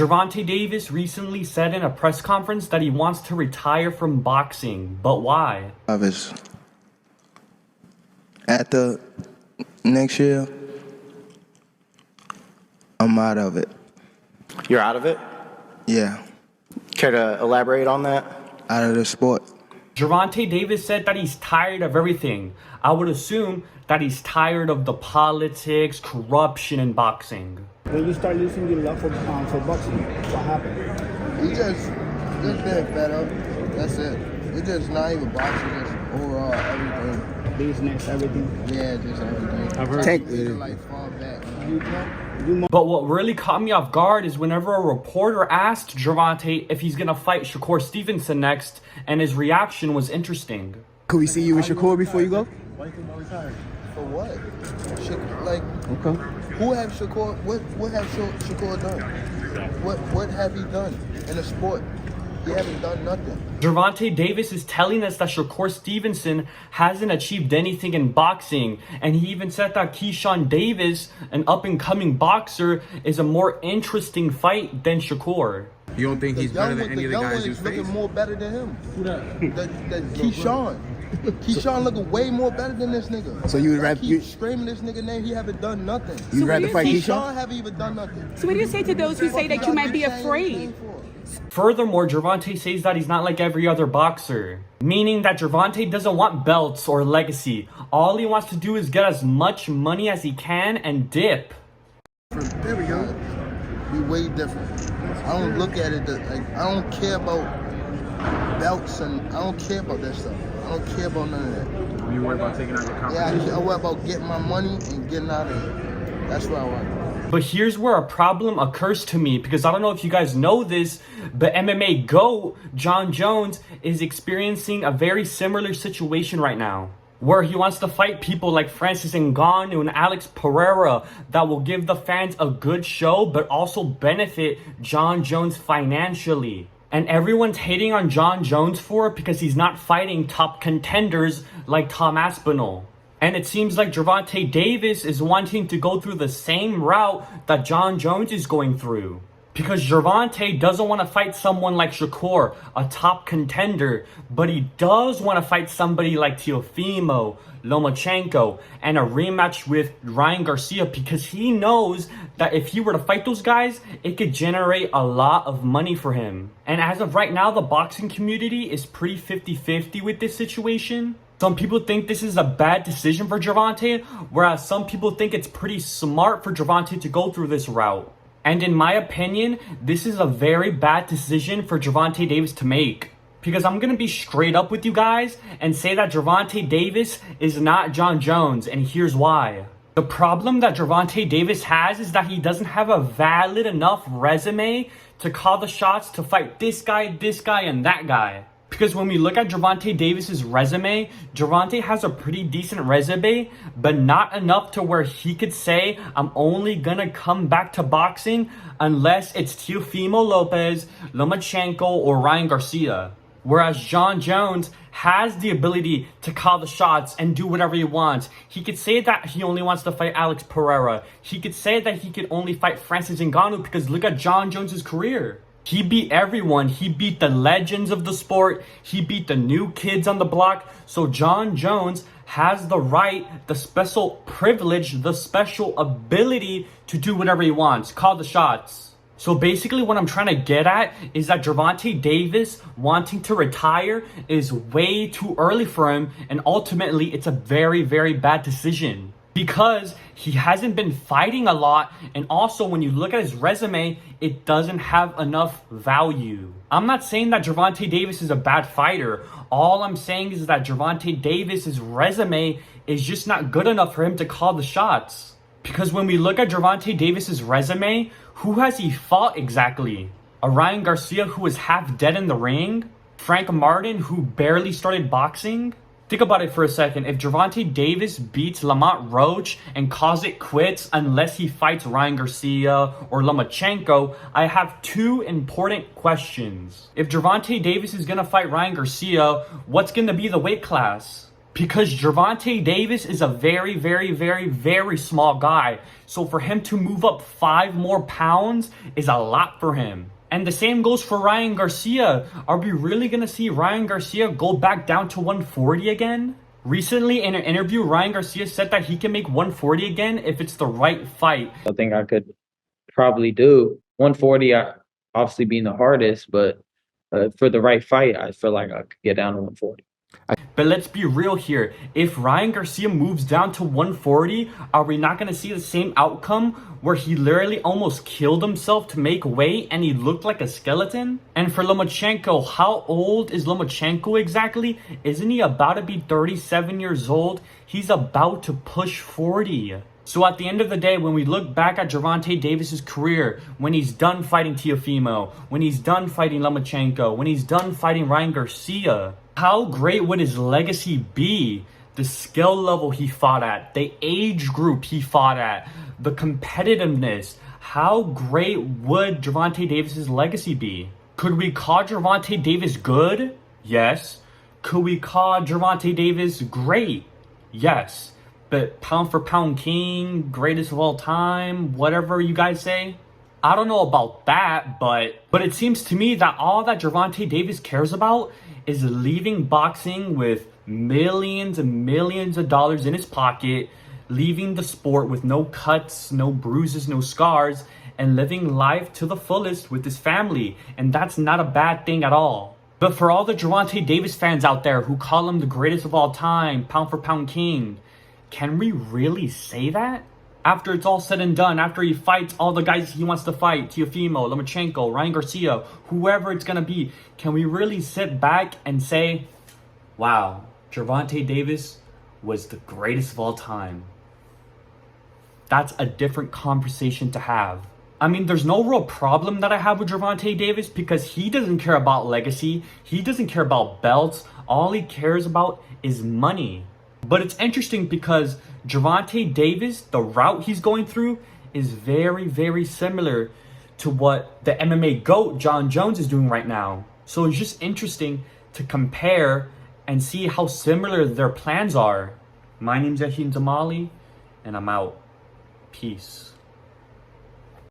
Gervonta Davis recently said in a press conference that he wants to retire from boxing, but why? After next year, I'm out of it. You're out of it? Yeah, Care to elaborate on that? out of the sport. Gervonta Davis said that he's tired of everything. I would assume that he's tired of the politics, corruption in boxing. When you start losing your love for boxing, what happened? He just been fed up. That's it. It's just not even boxing, just overall everything. Business, everything. Yeah, just everything. I've heard- Fall back. But what really caught me off guard is whenever a reporter asked Gervonta if he's gonna fight Shakur Stevenson next, and his reaction was interesting. Could we see you with Shakur before you go? For what? Okay. Who have Shakur? What have Shakur done? What have he done in the sport? He haven't done nothing. Gervonta Davis is telling us that Shakur Stevenson hasn't achieved anything in boxing, and he even said that Keyshawn Davis, an up-and-coming boxer, is a more interesting fight than Shakur. You don't think he's better than any of the guys you The young one is face? looking more better than him. The Keyshawn. Keyshawn looking way more better than this nigga. So you would rather- keep screaming this nigga name? He haven't done nothing. You'd rather fight Keyshawn Keyshawn? haven't even done nothing. So what do you say to those who say that you might be afraid? Furthermore, Gervonta says that he's not like every other boxer, meaning that Gervonta doesn't want belts or legacy. All he wants to do is get as much money as he can and dip. There we go. Be way different. I don't look at it like I don't care about belts and I don't care about that stuff. I don't care about none of that. You worry about taking out your Yeah, competition? I worry about getting my money and getting out of here. That's what I want. But here's where a problem occurs to me, because I don't know if you guys know this, but MMA GOAT Jon Jones is experiencing a very similar situation right now, where he wants to fight people like Francis Ngannou and Alex Pereira that will give the fans a good show but also benefit Jon Jones financially. And everyone's hating on Jon Jones for it because he's not fighting top contenders like Tom Aspinall. And it seems like Gervonta Davis is wanting to go through the same route that Jon Jones is going through. Because Gervonta doesn't want to fight someone like Shakur, a top contender, but he does want to fight somebody like Teofimo, Lomachenko, and a rematch with Ryan Garcia, because he knows that if he were to fight those guys, it could generate a lot of money for him. And as of right now, the boxing community is pretty 50-50 with this situation. Some people think this is a bad decision for Gervonta, whereas some people think it's pretty smart for Gervonta to go through this route. And in my opinion, this is a very bad decision for Gervonta Davis to make. Because I'm going to be straight up with you guys and say that Gervonta Davis is not Jon Jones, and here's why. The problem that Gervonta Davis has is that he doesn't have a valid enough resume to call the shots to fight this guy, and that guy. Because when we look at Gervonta Davis's resume, Gervonta has a pretty decent resume, but not enough to where he could say, I'm only gonna come back to boxing unless it's Teofimo Lopez, Lomachenko, or Ryan Garcia. Whereas Jon Jones has the ability to call the shots and do whatever he wants. He could say that he only wants to fight Alex Pereira. He could say that he could only fight Francis Ngannou, because look at Jon Jones's career. He beat everyone. He beat the legends of the sport. He beat the new kids on the block. So Jon Jones has the right, the special privilege, the special ability to do whatever he wants, call the shots. So basically what I'm trying to get at is that Gervonta Davis wanting to retire is way too early for him, and ultimately it's a very, very bad decision. Because he hasn't been fighting a lot, and also when you look at his resume, it doesn't have enough value. I'm not saying that Gervonta Davis is a bad fighter. All I'm saying is that Gervonta Davis's resume is just not good enough for him to call the shots. Because when we look at Gervonta Davis's resume, who has he fought exactly? A Ryan Garcia who was half dead in the ring? Frank Martin who barely started boxing? Think about it for a second. If Gervonta Davis beats Lamont Roach and calls it quits unless he fights Ryan Garcia or Lomachenko, I have two important questions. If Gervonta Davis is going to fight Ryan Garcia, what's going to be the weight class? Because Gervonta Davis is a very, very, very, very small guy. So for him to move up 5 more pounds is a lot for him. And the same goes for Ryan Garcia. Are we really going to see Ryan Garcia go back down to 140 again? Recently, in an interview, Ryan Garcia said that he can make 140 again if it's the right fight. I think I could probably do 140, obviously being the hardest, but for the right fight, I feel like I could get down to 140. But let's be real here. If Ryan Garcia moves down to 140, are we not going to see the same outcome where he literally almost killed himself to make weight and he looked like a skeleton? And for Lomachenko, how old is Lomachenko exactly? Isn't he about to be 37 years old? He's about to push 40. So at the end of the day, when we look back at Gervonta Davis's career, when he's done fighting Teofimo, when he's done fighting Lomachenko, when he's done fighting Ryan Garcia, how great would his legacy be? The skill level he fought at, the age group he fought at, the competitiveness. How great would Gervonta Davis's legacy be? Could we call Gervonta Davis good? Yes. Could we call Gervonta Davis great? Yes. But pound for pound king, greatest of all time, whatever you guys say. I don't know about that, but it seems to me that all that Gervonta Davis cares about is leaving boxing with millions and millions of dollars in his pocket, leaving the sport with no cuts, no bruises, no scars, and living life to the fullest with his family. And that's not a bad thing at all. But for all the Gervonta Davis fans out there who call him the greatest of all time, pound for pound king, can we really say that? After it's all said and done, after he fights all the guys he wants to fight, Teofimo, Lomachenko, Ryan Garcia, whoever it's going to be, can we really sit back and say, wow, Gervonta Davis was the greatest of all time? That's a different conversation to have. I mean, there's no real problem that I have with Gervonta Davis because he doesn't care about legacy. He doesn't care about belts. All he cares about is money. But it's interesting because Gervonta Davis, the route he's going through is very, very similar to what the MMA GOAT, Jon Jones, is doing right now. So it's just interesting to compare and see how similar their plans are. My name's Yahin Zamali, and I'm out. Peace.